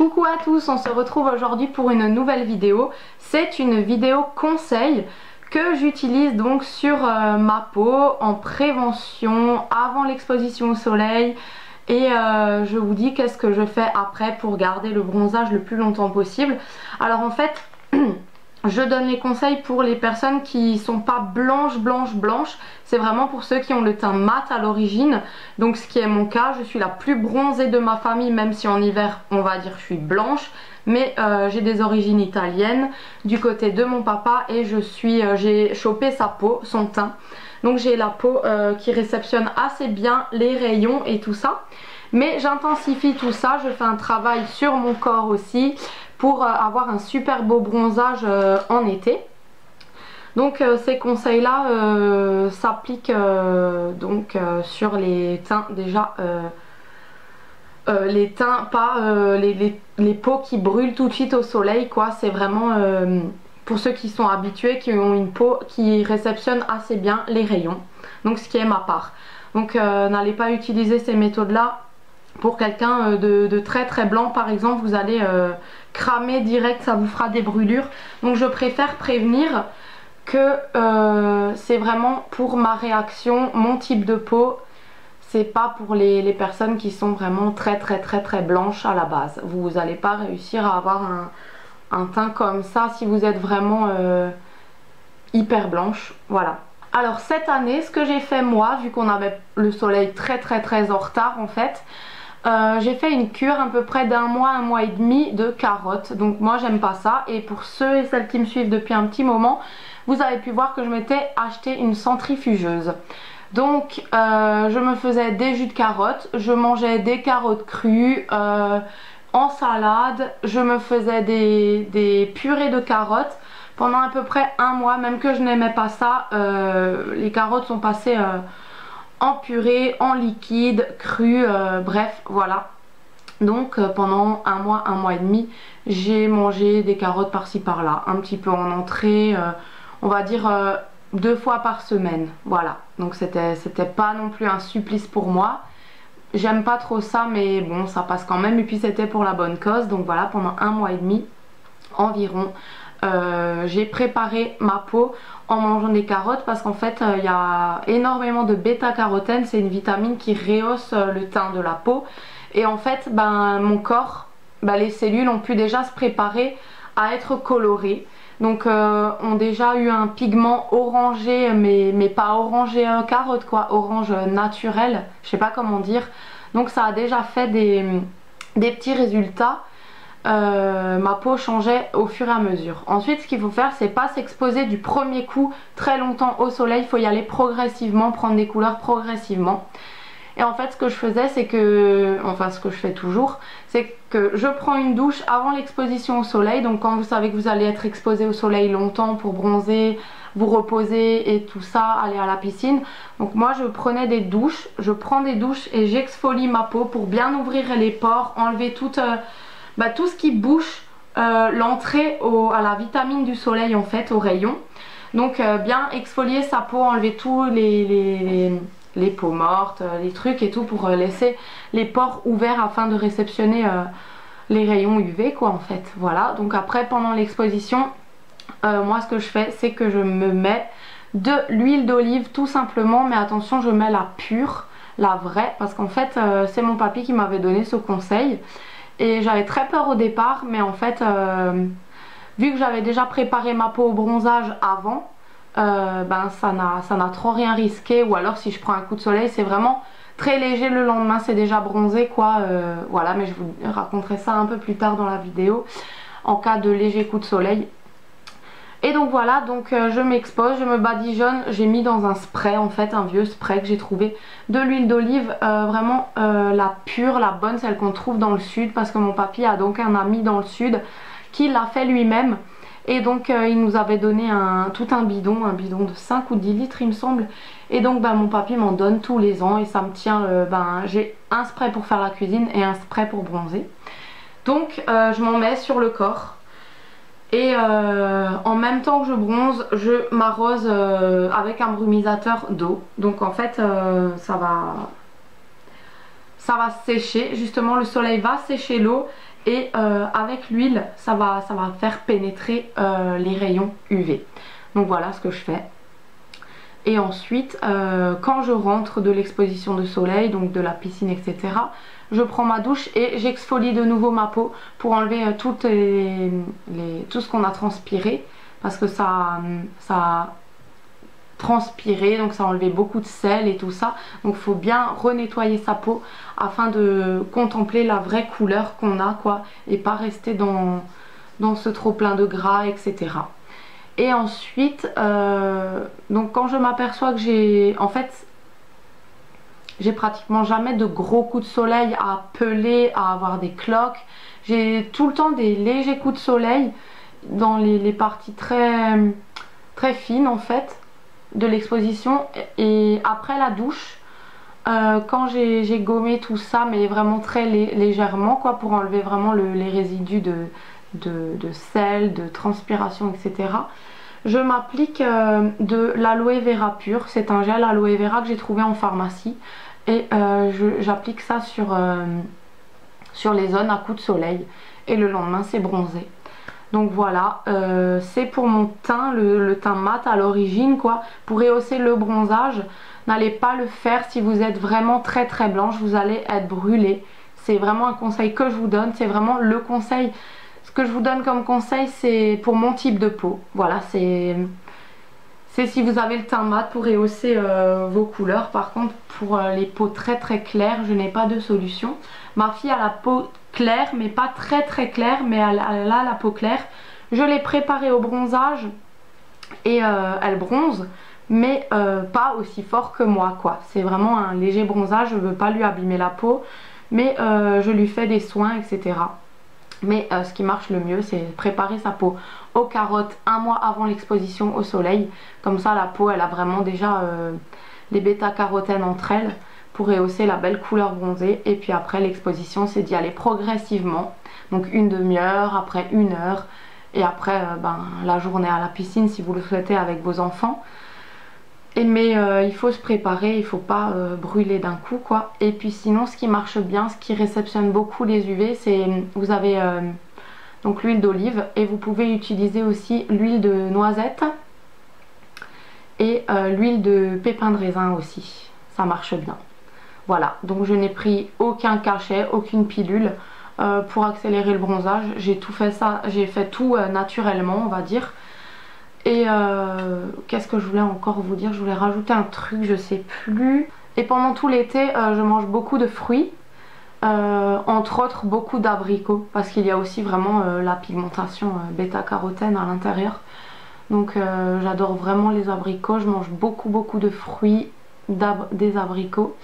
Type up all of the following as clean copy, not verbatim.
Coucou à tous, on se retrouve aujourd'hui pour une nouvelle vidéo. C'est une vidéo conseil que j'utilise donc sur ma peau en prévention avant l'exposition au soleil. Et je vous dis qu'est-ce que je fais après pour garder le bronzage le plus longtemps possible. Alors en fait, je donne les conseils pour les personnes qui sont pas blanches. C'est vraiment pour ceux qui ont le teint mat à l'origine. Donc ce qui est mon cas, je suis la plus bronzée de ma famille, même si en hiver on va dire je suis blanche. Mais j'ai des origines italiennes du côté de mon papa et j'ai chopé sa peau, son teint. Donc j'ai la peau qui réceptionne assez bien les rayons et tout ça. Mais j'intensifie tout ça, je fais un travail sur mon corps aussi pour avoir un super beau bronzage en été. Donc ces conseils là s'appliquent sur les teints déjà, les teints pas les peaux qui brûlent tout de suite au soleil quoi. C'est vraiment pour ceux qui sont habitués, qui ont une peau qui réceptionne assez bien les rayons, donc ce qui est ma part. Donc n'allez pas utiliser ces méthodes là pour quelqu'un de très blanc par exemple. Vous allez cramer direct, ça vous fera des brûlures. Donc je préfère prévenir que c'est vraiment pour ma réaction, mon type de peau. C'est pas pour les personnes qui sont vraiment très blanches à la base. Vous n'allez pas réussir à avoir un teint comme ça si vous êtes vraiment hyper blanche. Voilà. Alors cette année, ce que j'ai fait moi, vu qu'on avait le soleil très en retard en fait, j'ai fait une cure à peu près d'un mois et demi de carottes. Donc moi j'aime pas ça, et pour ceux et celles qui me suivent depuis un petit moment, vous avez pu voir que je m'étais acheté une centrifugeuse. Donc je me faisais des jus de carottes, je mangeais des carottes crues en salade, je me faisais des purées de carottes pendant à peu près un mois. Même que je n'aimais pas ça, les carottes sont passées en purée, en liquide, cru, bref voilà. Donc pendant un mois et demi, j'ai mangé des carottes par-ci par-là, un petit peu en entrée, on va dire 2 fois par semaine, voilà. Donc c'était pas non plus un supplice pour moi. J'aime pas trop ça, mais bon, ça passe quand même. Et puis c'était pour la bonne cause. Donc voilà, pendant un mois et demi environ, j'ai préparé ma peau en mangeant des carottes, parce qu'en fait il y a énormément de bêta-carotène. C'est une vitamine qui rehausse le teint de la peau. Et en fait mon corps, les cellules ont pu déjà se préparer à être colorées. Donc ont déjà eu un pigment orangé, mais pas orangé carotte quoi, orange naturel, je sais pas comment dire. Donc ça a déjà fait des petits résultats. Ma peau changeait au fur et à mesure. Ensuite ce qu'il faut faire, c'est pas s'exposer du premier coup très longtemps au soleil, il faut y aller progressivement, prendre des couleurs progressivement. Et en fait ce que je faisais, c'est que, enfin ce que je fais toujours, c'est que je prends une douche avant l'exposition au soleil. Donc quand vous savez que vous allez être exposé au soleil longtemps pour bronzer, vous reposer et tout ça, aller à la piscine. Donc moi je prends des douches et j'exfolie ma peau pour bien ouvrir les pores, enlever tout ce qui bouche l'entrée à la vitamine du soleil en fait, aux rayons. Donc bien exfolier sa peau, enlever tous les peaux mortes, les trucs et tout, pour laisser les pores ouverts afin de réceptionner les rayons UV quoi en fait. Voilà, donc après pendant l'exposition, moi ce que je fais, c'est que je me mets de l'huile d'olive tout simplement. Mais attention, je mets la pure, la vraie, parce qu'en fait c'est mon papy qui m'avait donné ce conseil. Et j'avais très peur au départ, mais en fait vu que j'avais déjà préparé ma peau au bronzage avant, ça n'a trop rien risqué. Ou alors si je prends un coup de soleil, c'est vraiment très léger, le lendemain c'est déjà bronzé quoi. Voilà, mais je vous raconterai ça un peu plus tard dans la vidéo, en cas de léger coup de soleil. Et donc voilà, donc je m'expose, je me badigeonne. J'ai mis dans un spray en fait, un vieux spray que j'ai trouvé, de l'huile d'olive, vraiment la pure, la bonne, celle qu'on trouve dans le sud, parce que mon papy a donc un ami dans le sud qui l'a fait lui-même. Et donc il nous avait donné tout un bidon de 5 ou 10 litres il me semble. Et donc mon papy m'en donne tous les ans et ça me tient, j'ai un spray pour faire la cuisine et un spray pour bronzer. Donc je m'en mets sur le corps. Et en même temps que je bronze, je m'arrose avec un brumisateur d'eau. Donc en fait ça va sécher, justement le soleil va sécher l'eau et avec l'huile ça va faire pénétrer les rayons UV. Donc voilà ce que je fais. Et ensuite quand je rentre de l'exposition de soleil, donc de la piscine etc., je prends ma douche et j'exfolie de nouveau ma peau pour enlever tout ce qu'on a transpiré, parce que ça a transpiré, donc ça a enlevé beaucoup de sel et tout ça. Donc il faut bien renettoyer sa peau afin de contempler la vraie couleur qu'on a, quoi, et pas rester dans ce trop plein de gras etc. Et ensuite donc quand je m'aperçois que j'ai pratiquement jamais de gros coups de soleil à peler, à avoir des cloques. J'ai tout le temps des légers coups de soleil dans les parties très, très fines en fait de l'exposition. Et après la douche, quand j'ai gommé tout ça, mais vraiment très légèrement, quoi, pour enlever vraiment les résidus de sel, de transpiration, etc., je m'applique de l'aloe vera pur. C'est un gel aloe vera que j'ai trouvé en pharmacie. Et j'applique ça sur les zones à coups de soleil. Et le lendemain c'est bronzé. Donc voilà, c'est pour mon teint, le teint mat à l'origine, quoi. Pour rehausser le bronzage, n'allez pas le faire si vous êtes vraiment très très blanche. Vous allez être brûlée. C'est vraiment un conseil que je vous donne. C'est vraiment le conseil. Ce que je vous donne comme conseil, c'est pour mon type de peau. Voilà, c'est si vous avez le teint mat pour rehausser vos couleurs. Par contre, pour les peaux très très claires, je n'ai pas de solution. Ma fille a la peau claire, mais pas très très claire, mais elle a la peau claire. Je l'ai préparée au bronzage et elle bronze, mais pas aussi fort que moi, quoi. C'est vraiment un léger bronzage, je veux pas lui abîmer la peau, mais je lui fais des soins, etc. Mais ce qui marche le mieux, c'est préparer sa peau aux carottes un mois avant l'exposition au soleil. Comme ça, la peau, elle a vraiment déjà les bêta-carotènes entre elles pour rehausser la belle couleur bronzée. Et puis après l'exposition, c'est d'y aller progressivement. Donc une demi-heure, après 1 heure. Et après, la journée à la piscine si vous le souhaitez avec vos enfants. Mais il faut se préparer, il ne faut pas brûler d'un coup, quoi. Et puis sinon, ce qui marche bien, ce qui réceptionne beaucoup les UV, c'est vous avez donc l'huile d'olive, et vous pouvez utiliser aussi l'huile de noisette et l'huile de pépin de raisin aussi. Ça marche bien. Voilà, donc je n'ai pris aucun cachet, aucune pilule pour accélérer le bronzage. J'ai tout fait ça, j'ai fait tout naturellement, on va dire. Et qu'est-ce que je voulais encore vous dire? Je voulais rajouter un truc, je sais plus. Et pendant tout l'été, je mange beaucoup de fruits, entre autres beaucoup d'abricots, parce qu'il y a aussi vraiment la pigmentation bêta-carotène à l'intérieur. Donc j'adore vraiment les abricots, je mange beaucoup de fruits, des abricots.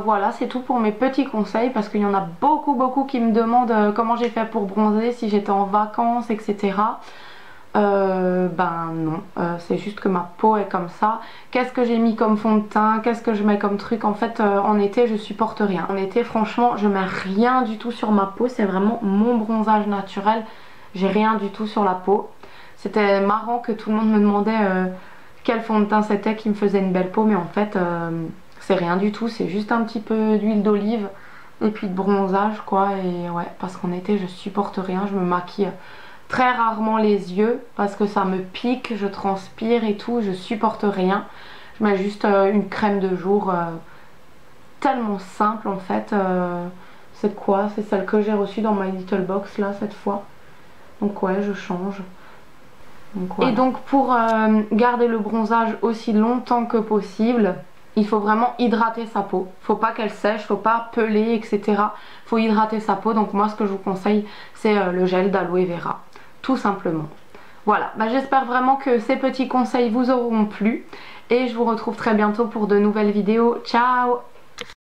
Voilà, c'est tout pour mes petits conseils, parce qu'il y en a beaucoup qui me demandent comment j'ai fait pour bronzer, si j'étais en vacances, etc. Non, c'est juste que ma peau est comme ça. Qu'est-ce que j'ai mis comme fond de teint, qu'est-ce que je mets comme truc? En fait en été je supporte rien. En été franchement je mets rien du tout sur ma peau, c'est vraiment mon bronzage naturel. J'ai rien du tout sur la peau. C'était marrant que tout le monde me demandait quel fond de teint c'était qui me faisait une belle peau, mais en fait c'est rien du tout, c'est juste un petit peu d'huile d'olive et puis de bronzage, quoi. Et ouais, parce qu'en été je supporte rien, je me maquille très rarement les yeux parce que ça me pique, je transpire et tout, je supporte rien. Je mets juste une crème de jour tellement simple en fait. C'est quoi? C'est celle que j'ai reçue dans My Little Box là cette fois. Donc ouais, je change. Donc, voilà. Et donc pour garder le bronzage aussi longtemps que possible, il faut vraiment hydrater sa peau. Faut pas qu'elle sèche, faut pas peler, etc. Faut hydrater sa peau. Donc moi ce que je vous conseille, c'est le gel d'aloe vera. Tout simplement. Voilà, j'espère vraiment que ces petits conseils vous auront plu. Et je vous retrouve très bientôt pour de nouvelles vidéos. Ciao!